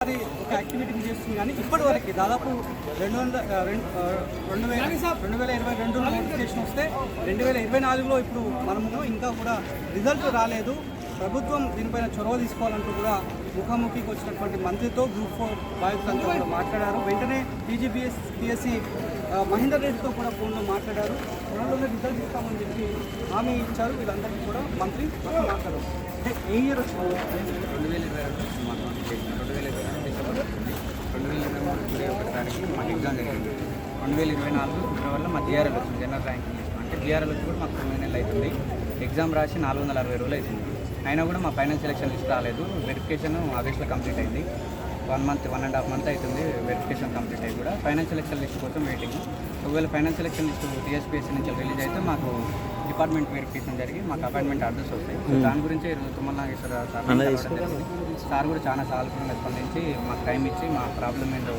ఒక యాక్టివిటీని చేస్తుంది కానీ ఇప్పటి వరకు దాదాపు 2022లో నోటిఫికేషన్ వస్తే 2024లో ఇప్పుడు మనము ఇంకా కూడా రిజల్ట్ రాలేదు. ప్రభుత్వం దీనిపైన చొరవ తీసుకోవాలంటూ కూడా ముఖాముఖికి వచ్చినటువంటి మంత్రితో గ్రూప్ 4 బాధితులంతా కూడా మాట్లాడారు. వెంటనే టీజీపీఎస్సీ మహేందర్ రెడ్డితో కూడా ఫోన్లో మాట్లాడారు. త్వరలోనే రిజల్ట్ ఇస్తామని చెప్పి హామీ ఇచ్చారు. వీళ్ళందరికీ కూడా మంత్రి మాట్లాడారు. అంటే ఏ ఇయర్ వచ్చింది? 2022 తారీఖు మాకు ఎగ్జామ్ జరిగింది. 2024 ఫిబ్రవరిలో మా జిఆర్ఎల్ వచ్చింది, జనరల్ ర్యాంకింగ్ లిస్ట్. అంటే జిఆర్ఎల్ వచ్చి కూడా మాకు 9 నెలలు అవుతుంది. ఎగ్జామ్ రాసి 460 రోజులు అవుతుంది. అయినా కూడా మా ఫైనల్ సెలక్షన్ లిస్ట్ రాలేదు. వెరిఫికేషన్ ఆగస్ట్లో కంప్లీట్ అయింది. 1.5 మంత్ అవుతుంది వెరిఫికేషన్ కంప్లీట్ అయ్యి కూడా. ఫైనల్ సెలక్షన్ లిస్ట్ కోసం వెయిటింగ్. ఒకవేళ ఫైనల్ సెలక్షన్ లిస్ట్ టీఎస్పీఎస్సీ నుంచి రిలీజ్ అయితే మాకు డిపార్ట్మెంట్ వెరిఫికేషన్ జరిగి మాకు అపాయింట్మెంట్ ఆర్డర్స్ వస్తాయి. దాని గురించి ఈరోజు తుమ్మల నాగేశ్వర సార్ కూడా చాలా సానుకూలంగా స్పందించి మాకు టైం ఇచ్చి మా ప్రాబ్లం ఏంటో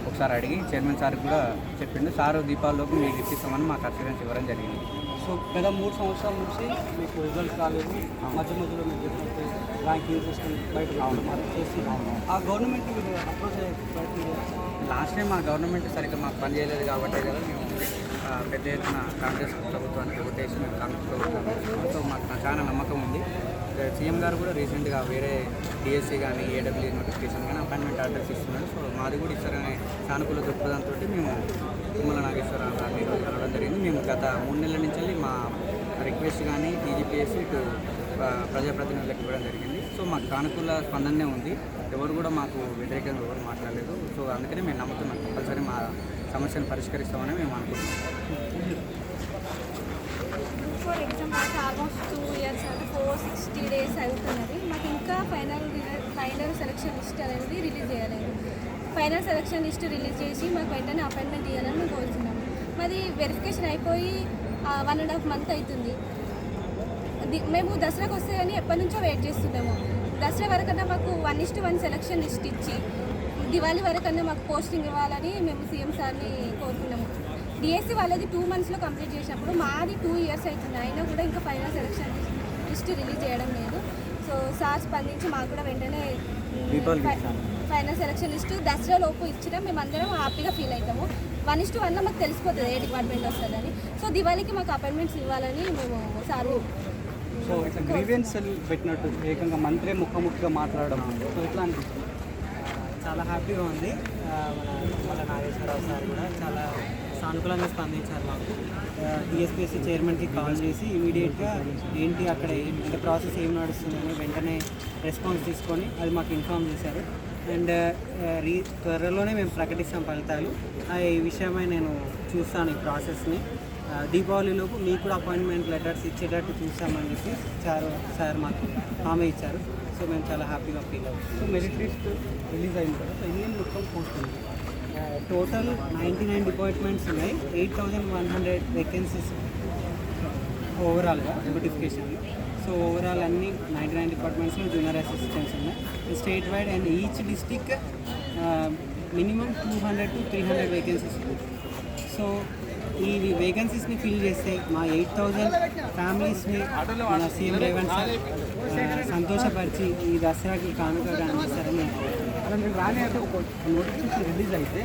ఒకసారి అడిగి చైర్మన్ సార్కి కూడా చెప్పిండు. సార్ దీపావళిలోపు మీకు ఇప్పిస్తామని మాకు అష్యూరెన్స్ ఇవ్వడం జరిగింది. సో గత 3 సంవత్సరాల నుంచి మీకు రిజల్ట్ రాలేదు. మధ్యలో మీరు చెప్పినట్టు ర్యాంకింగ్ సిస్టమ్ బయట చేస్తున్నాము. ఆ గవర్నమెంట్ మీరు అప్రోచ్ అయ్యే ప్రయత్నం చేస్తాం. లాస్ట్ టైం మా గవర్నమెంట్ సరిగ్గా మాకు పని చేయలేదు కాబట్టే కదా మేము పెద్ద ఎత్తున కాంగ్రెస్ ప్రభుత్వానికి ఓటేసి మేము కాంగ్రెస్ ప్రభుత్వం. సో మాకు చాలా నమ్మకం ఉంది. సీఎం గారు కూడా రీసెంట్గా వేరే డిఎస్సీ కానీ ఏడబ్ల్యూ నోటిఫికేషన్ కానీ అపాయింట్మెంట్ ఆర్డర్స్ ఇస్తున్నారు. సో మాది కూడా ఇస్తారనే సానుకూల దృక్పథంతో మేము తుమ్మల నాగేశ్వర గారిని ఈరోజు కలవడం జరిగింది. మేము గత 3 నెలల నుంచి మా రిక్వెస్ట్ కానీ టీజీపీఎస్సీ ఇటు ప్రజాప్రతినిధులకు ఇవ్వడం జరిగింది. సో మాకు సానుకూల స్పందనే ఉంది. ఎవరు కూడా మాకు వ్యతిరేకంగా ఎవరు మాట్లాడలేదు. సో అందుకనే మేము నమ్ముతున్నాం కంపల్సరీ మా సమస్యను పరిష్కరిస్తామని మేము అనుకుంటున్నాం. ఫర్ ఎగ్జామ్ మాకు ఆల్మోస్ట్ 2 ఇయర్స్ అంటే 460 days అవుతున్నది. మాకు ఇంకా ఫైనల్ సెలక్షన్ లిస్ట్ అనేది రిలీజ్ చేయలేదు. ఫైనల్ సెలక్షన్ లిస్ట్ రిలీజ్ చేసి మాకు వెంటనే అపాయింట్మెంట్ ఇవ్వాలని మేము కోరుతున్నాము. మాది వెరిఫికేషన్ అయిపోయి 1.5 month అవుతుంది. మేము దసరాకు వస్తే కానీ ఎప్పటి నుంచో వెయిట్ చేస్తున్నాము. దసరా వరకన్నా మాకు 1:1 సెలక్షన్ లిస్ట్ ఇచ్చి దివాళీ వరకన్నా మాకు పోస్టింగ్ ఇవ్వాలని మేము సీఎం సార్ని కోరుకున్నాము. డిఎస్సీ వాళ్ళది 2 monthsలో కంప్లీట్ చేసినప్పుడు మాది 2 years అవుతుంది. అయినా కూడా ఇంకా ఫైనల్ సెలక్షన్ లిస్ట్ రిలీజ్ చేయడం లేదు. సో సార్ స్పందించి మాకు కూడా వెంటనే ఫైనల్ సెలక్షన్ లిస్టు దసరా లోపు ఇచ్చినా మేము అందరం హ్యాపీగా ఫీల్ అవుతాము. 1:1లో మాకు తెలిసిపోతుంది ఏ డిపార్ట్మెంట్ వస్తుందని. సో దివాళీకి మాకు అపాయింట్మెంట్స్ ఇవ్వాలని మేము సార్. సో ఇట్లా గ్రీవెన్స్ పెట్టినట్టు ఏకంగా మంత్రి ముఖాముఖిగా మాట్లాడడం సో ఎట్లా అనిపిస్తుంది? చాలా హ్యాపీగా ఉంది. మన నాగేశ్వరరావు సార్ కూడా చాలా సానుకూలంగా స్పందించారు. మాకు టీఎస్పీఎస్సీ చైర్మన్కి కాల్ చేసి ఇమీడియట్గా ఏంటి అక్కడ అంటే ప్రాసెస్ ఏం నడుస్తుందని వెంటనే రెస్పాన్స్ తీసుకొని అది మాకు ఇన్ఫామ్ చేశారు. అండ్ త్వరలోనే మేము ప్రకటిస్తాం ఫలితాలు. ఈ విషయమై నేను చూస్తాను ఈ ప్రాసెస్ని. దీపావళిలోపు మీకు కూడా అపాయింట్మెంట్ లెటర్స్ ఇచ్చేటట్టు చూస్తామని చెప్పి సార్ మాకు హామీ ఇచ్చారు. సో మేము చాలా హ్యాపీగా ఫీల్ అవుతాం. సో మెరిట్ లిస్ట్ రిలీజ్ అయింది కదా, సో ఇండియన్ మొత్తం పోస్ట్ ఉంది. టోటల్ 99 డిపార్ట్మెంట్స్ ఉన్నాయి. 8,100 వేకెన్సీస్ ఓవరాల్గా నోటిఫికేషన్లో. సో ఓవరాల్ అన్ని 99 డిపార్ట్మెంట్స్లో జూనియర్ అసిస్టెంట్స్ ఉన్నాయి state wide. And each district minimum 200 to 300 vacancies ఉన్నాయి. సో ఈ వేకెన్సీస్ని ఫిల్ చేస్తే మా 8,000 ఫ్యామిలీస్ని మన సీఎం రేవంత్ సార్ సంతోషపరిచి ఈ దసరాకి కానుకగా అందిస్తారని. అలా మీరు రాని అంటే ఒక నోటిఫికేషన్ రిలీజ్ అయితే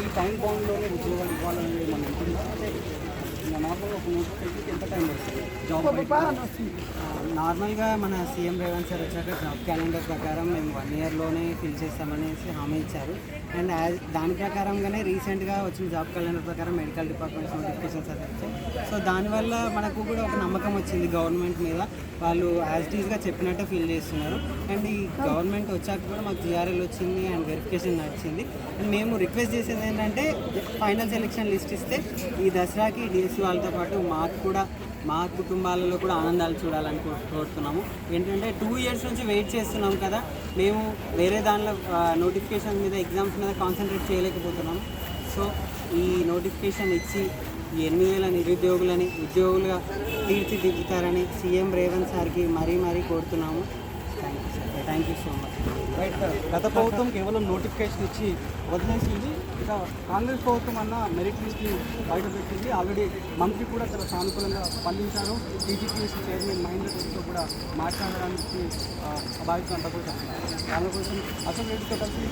ఈ టైం బౌండ్లోనే ఉద్యోగాలు ఇవ్వాలని మనం ఉంటుందా? అంటే నార్మల్గా ఒక నోటిఫికేషన్కి ఎంత టైం పడుతుంది జాబ్? నార్మల్గా మన సీఎం రేవంత్ సార్ వచ్చాక జాబ్ క్యాలెండర్ ప్రకారం మేము 1 yearలోనే ఫిల్ చేస్తామనేసి హామీ ఇచ్చారు. అండ్ దాని ప్రకారంగానే రీసెంట్గా వచ్చిన జాబ్ క్యాలెండర్ ప్రకారం మెడికల్ డిపార్ట్మెంట్స్ నోటిఫికేషన్స్ అది వచ్చాయి. సో దానివల్ల మనకు కూడా ఒక నమ్మకం వచ్చింది గవర్నమెంట్ మీద. వాళ్ళు యాజ్ ఇట్ ఈస్గా చెప్పినట్టు ఫిల్ చేస్తున్నారు. అండ్ ఈ గవర్నమెంట్ వచ్చాక కూడా మాకు జిఆర్ఎల్ వచ్చింది అండ్ వెరిఫికేషన్ నడిచింది. అండ్ మేము రిక్వెస్ట్ చేసేది ఏంటంటే ఫైనల్ సెలక్షన్ లిస్ట్ ఇస్తే ఈ దసరాకి డిఎస్సీ వాళ్ళతో పాటు మాకు కూడా మా కుటుంబాలలో కూడా ఆనందాలు చూడాలని కోరుతున్నాము. ఏంటంటే 2 years నుంచి వెయిట్ చేస్తున్నాం కదా, మేము వేరే దానిలో నోటిఫికేషన్ మీద ఎగ్జామ్స్ మీద కాన్సన్ట్రేట్ చేయలేకపోతున్నాము. సో ఈ నోటిఫికేషన్ ఇచ్చి ఈ 8,000 నిరుద్యోగులని ఉద్యోగులుగా తీర్చిదిద్దుతారని సీఎం రేవంత్ సార్కి మరీ కోరుతున్నాము. Thank you so much. గత ప్రభుత్వం కేవలం నోటిఫికేషన్ ఇచ్చి వదిలేసింది. ఇక కాంగ్రెస్ ప్రభుత్వం అన్న మెరిట్ లిస్ట్ని బయటపెట్టింది. ఆల్రెడీ మంత్రి కూడా చాలా సానుకూలంగా స్పందించారు. టీజీపీఎస్సీ చైర్మన్ మహేందర్ రెడ్డితో కూడా మాట్లాడడానికి బాధ్యత అంతా కూడా చెప్తున్నారు. దానికోసం అసలు రెడ్డితో కలిసి